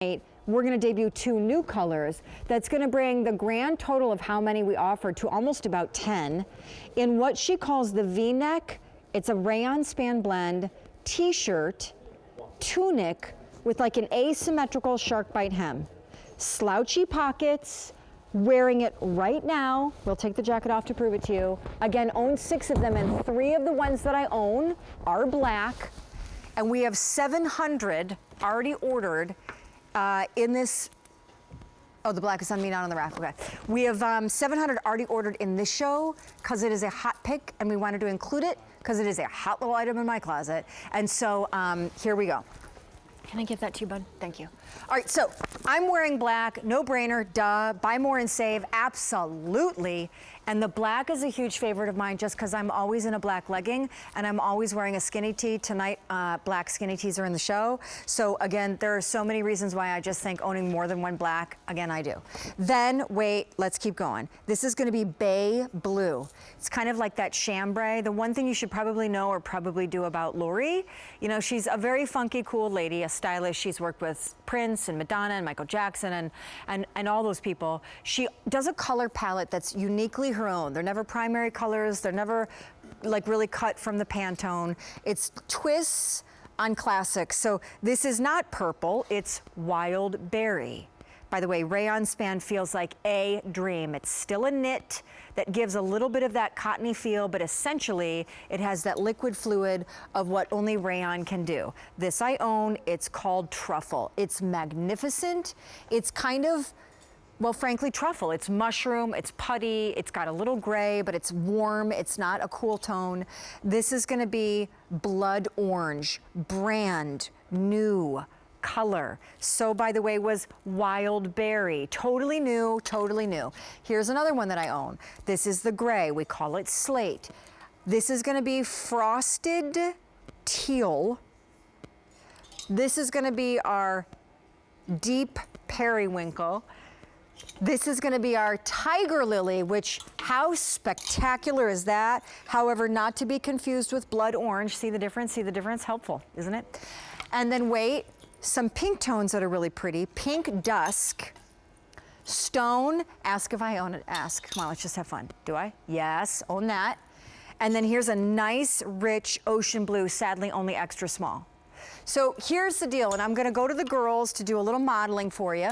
We're going to debut 2 new colors. That's going to bring the grand total of how many we offer to almost about 10. In what she calls the V-neck, it's a rayon span blend, t-shirt, tunic with like an asymmetrical shark bite hem. Slouchy pockets, wearing it right now. We'll take the jacket off to prove it to you. Again, own 6 of them, and 3 of the ones that I own are black. And we have 700 already ordered in this. Oh, the black is on me, not on the rack. Okay. We have 700 already ordered in this show because it is a hot pick, and we wanted to include it because it is a hot little item in my closet. And so here we go. Can I give that to you, bud? Thank you. All right, so I'm wearing black, no brainer, duh. Buy more and save, absolutely. And the black is a huge favorite of mine just because I'm always in a black legging and I'm always wearing a skinny tee. Tonight, black skinny tees are in the show. So again, there are so many reasons why I just think owning more than one black, again, I do. Then, wait, let's keep going. This is gonna be bay blue. It's kind of like that chambray. The one thing you should probably know or probably do about Lori, you know, she's a very funky, cool lady, a stylist. She's worked with Prince and Madonna and Michael Jackson and all those people. She does a color palette that's uniquely her own. They're never primary colors. They're never like really cut from the Pantone. It's twists on classics. So this is not purple, it's wild berry. By the way, rayon span feels like a dream. It's still a knit that gives a little bit of that cottony feel, but essentially it has that liquid fluid of what only rayon can do. This I own, it's called Truffle. It's magnificent. It's kind of, well, frankly, truffle. It's mushroom, it's putty, it's got a little gray, but it's warm, it's not a cool tone. This is gonna be blood orange, brand new color. So, by the way, was wild berry. Totally new, totally new. Here's another one that I own. This is the gray. We call it slate. This is gonna be frosted teal. This is gonna be our deep periwinkle. This is gonna be our tiger lily, which, how spectacular is that? However, not to be confused with blood orange. See the difference? See the difference? Helpful, isn't it? And then wait, some pink tones that are really pretty. Pink dusk, stone, ask if I own it, ask. Come on, let's just have fun. Do I? Yes, own that. And then here's a nice, rich ocean blue, sadly only extra small. So here's the deal, and I'm gonna go to the girls to do a little modeling for you.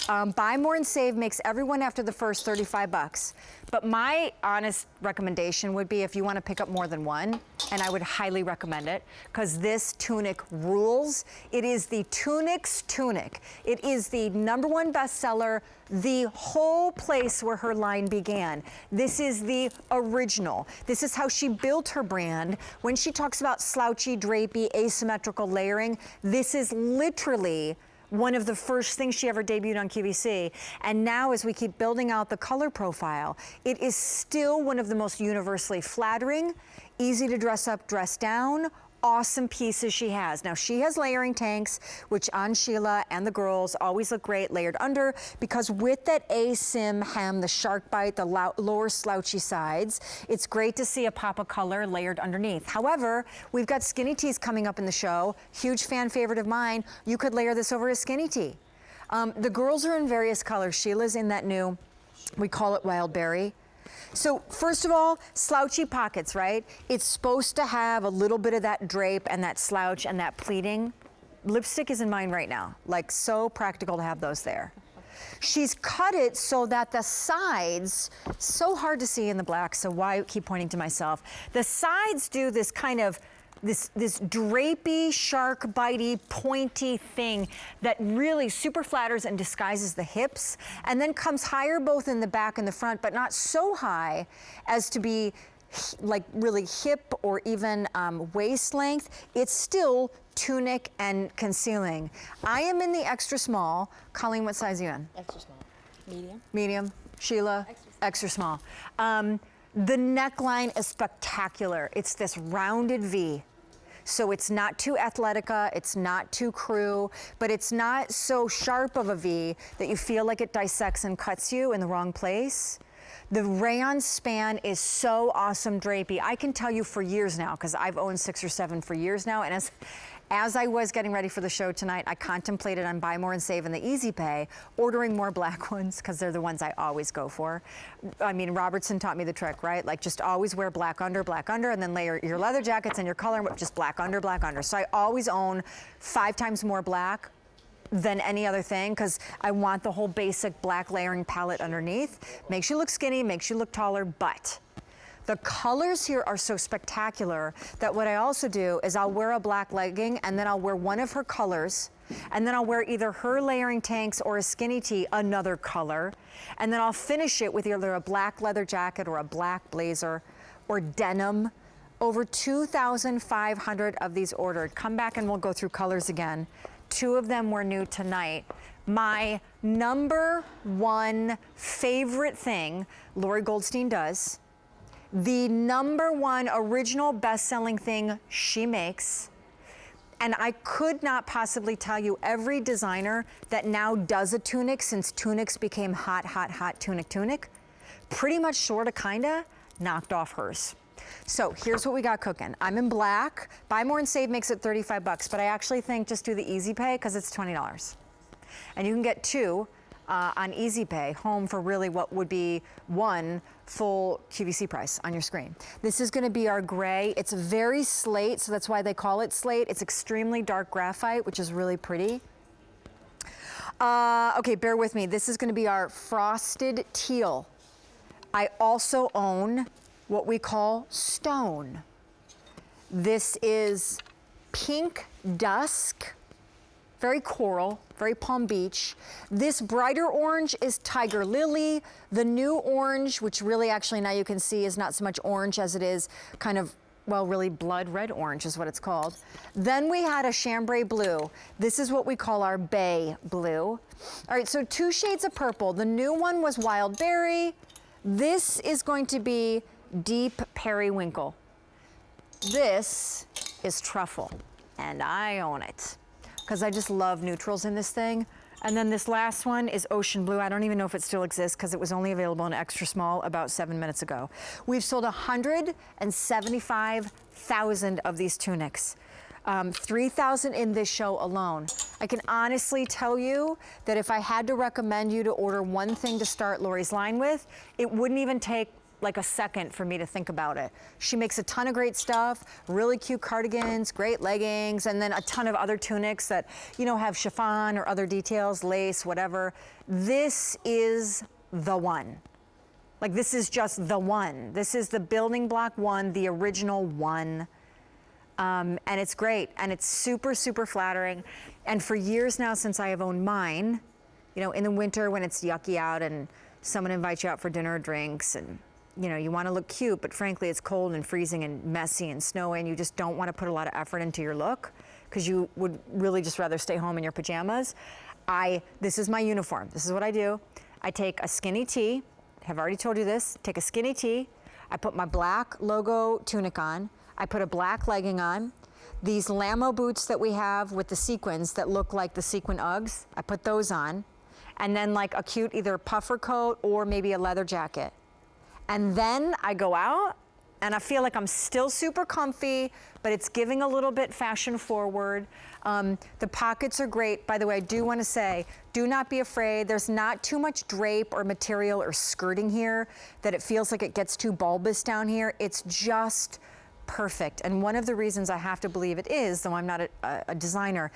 Buy more and save makes everyone after the first 35 bucks. But my honest recommendation would be if you wanna pick up more than one, and I would highly recommend it, because this tunic rules. It is the tunic's tunic. It is the #1 bestseller, the whole place where her line began. This is the original. This is how she built her brand. When she talks about slouchy, drapey, asymmetrical layering, this is literally one of the first things she ever debuted on QVC. And now as we keep building out the color profile, it is still one of the most universally flattering, easy to dress up, dress down, awesome pieces she has. Now she has layering tanks, which on Sheila and the girls always look great layered under, because with that asim hem, the shark bite, the lower slouchy sides, it's great to see a pop of color layered underneath. However, we've got skinny tees coming up in the show, huge fan favorite of mine. You could layer this over a skinny tee. The girls are in various colors. Sheila's in that new, we call it wild berry. So first of all, slouchy pockets, right? It's supposed to have a little bit of that drape and that slouch and that pleating. Lipstick is in mine right now. Like, so practical to have those there. She's cut it so that the sides, so hard to see in the black, so why keep pointing to myself? The sides do this kind of this drapey, shark bitey, pointy thing that really super flatters and disguises the hips, and then comes higher both in the back and the front, but not so high as to be like really hip or even waist length. It's still tunic and concealing. I am in the extra small. Colleen, what size are you in? Extra small. Medium. Medium. Sheila? Extra small. The neckline is spectacular. It's this rounded V. So it's not too athletica, it's not too crew, but it's not so sharp of a V that you feel like it dissects and cuts you in the wrong place. The rayon span is so awesome drapey. I can tell you for years now, because I've owned 6 or 7 for years now, and As I was getting ready for the show tonight, I contemplated on Buy More and Save in the Easy Pay, ordering more black ones, because they're the ones I always go for. I mean, Robertson taught me the trick, right? Like, just always wear black under, and then layer your leather jackets and your color, just black under, black under. So I always own 5 times more black than any other thing, because I want the whole basic black layering palette underneath. Makes you look skinny, makes you look taller, but the colors here are so spectacular that what I also do is I'll wear a black legging and then I'll wear one of her colors, and then I'll wear either her layering tanks or a skinny tee, another color, and then I'll finish it with either a black leather jacket or a black blazer or denim. Over 2,500 of these ordered. Come back and we'll go through colors again. 2 of them were new tonight. My number 1 favorite thing Lori Goldstein does, the number 1 original best-selling thing she makes, and I could not possibly tell you every designer that now does a tunic since tunics became hot, hot, hot tunic, pretty much sorta kinda knocked off hers. So here's what we got cooking. I'm in black. Buy More and Save makes it $35, but I actually think just do the Easy Pay because it's $20. And you can get 2 on Easy Pay home for really what would be 1 full QVC price on your screen. This is gonna be our gray. It's very slate, so that's why they call it slate. It's extremely dark graphite, which is really pretty. Okay, bear with me. This is gonna be our frosted teal. I also own what we call stone. This is pink dusk, very coral, very Palm Beach. This brighter orange is tiger lily. The new orange, which really actually now you can see is not so much orange as it is kind of, well, really blood red orange is what it's called. Then we had a chambray blue. This is what we call our bay blue. All right, so 2 shades of purple. The new one was wild berry. This is going to be deep periwinkle. This is truffle, and I own it because I just love neutrals in this thing. And then this last one is ocean blue. I don't even know if it still exists because it was only available in extra small about 7 minutes ago. We've sold 175,000 of these tunics. 3,000 in this show alone. I can honestly tell you that if I had to recommend you to order one thing to start Lori's line with, it wouldn't even take like a second for me to think about it. She makes a ton of great stuff, really cute cardigans, great leggings, and then a ton of other tunics that, you know, have chiffon or other details, lace, whatever. This is the one. Like, this is just the one. This is the building block one, the original one. And it's great, and it's super, super flattering. And for years now, since I have owned mine, you know, in the winter when it's yucky out and someone invites you out for dinner or drinks, and you know, you want to look cute, but frankly, it's cold and freezing and messy and snowy, and you just don't want to put a lot of effort into your look because you would really just rather stay home in your pajamas. This is my uniform. This is what I do. I take a skinny tee. Have already told you this. Take a skinny tee. I put my black logo tunic on. I put a black legging on. These Lamo boots that we have with the sequins that look like the sequin Uggs, I put those on. And then like a cute either puffer coat or maybe a leather jacket. And then I go out and I feel like I'm still super comfy, but it's giving a little bit fashion forward. The pockets are great. By the way, I do want to say, do not be afraid. There's not too much drape or material or skirting here that it feels like it gets too bulbous down here. It's just perfect. And one of the reasons I have to believe it is, though I'm not a designer,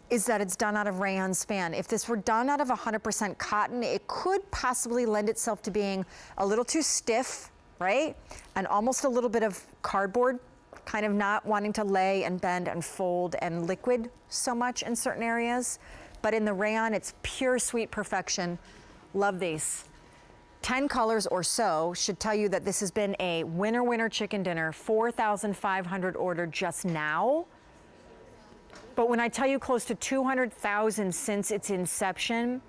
is that it's done out of rayon span. If this were done out of 100% cotton, it could possibly lend itself to being a little too stiff, right? And almost a little bit of cardboard, kind of not wanting to lay and bend and fold and liquid so much in certain areas. But in the rayon, it's pure sweet perfection. Love these. 10 colors or so should tell you that this has been a winner chicken dinner, 4,500 ordered just now. But when I tell you close to 200,000 since its inception,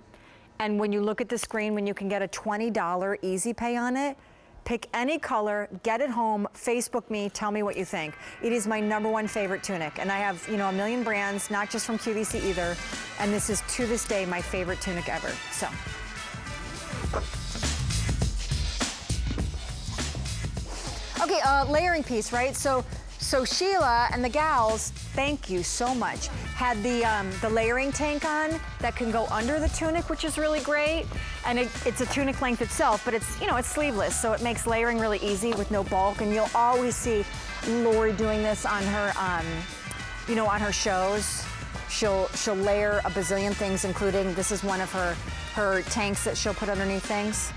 and when you look at the screen, when you can get a $20 Easy Pay on it, pick any color, get it home, Facebook me, tell me what you think. It is my #1 favorite tunic, and I have, you know, a million brands, not just from QVC either, and this is to this day my favorite tunic ever. So. Okay, layering piece, right? So Sheila and the gals thank you so much. Had the layering tank on that can go under the tunic, which is really great. And it's a tunic length itself, but it's, you know, it's sleeveless, so it makes layering really easy with no bulk. And you'll always see Lori doing this on her, you know, on her shows. She'll layer a bazillion things, including this is one of her tanks that she'll put underneath things.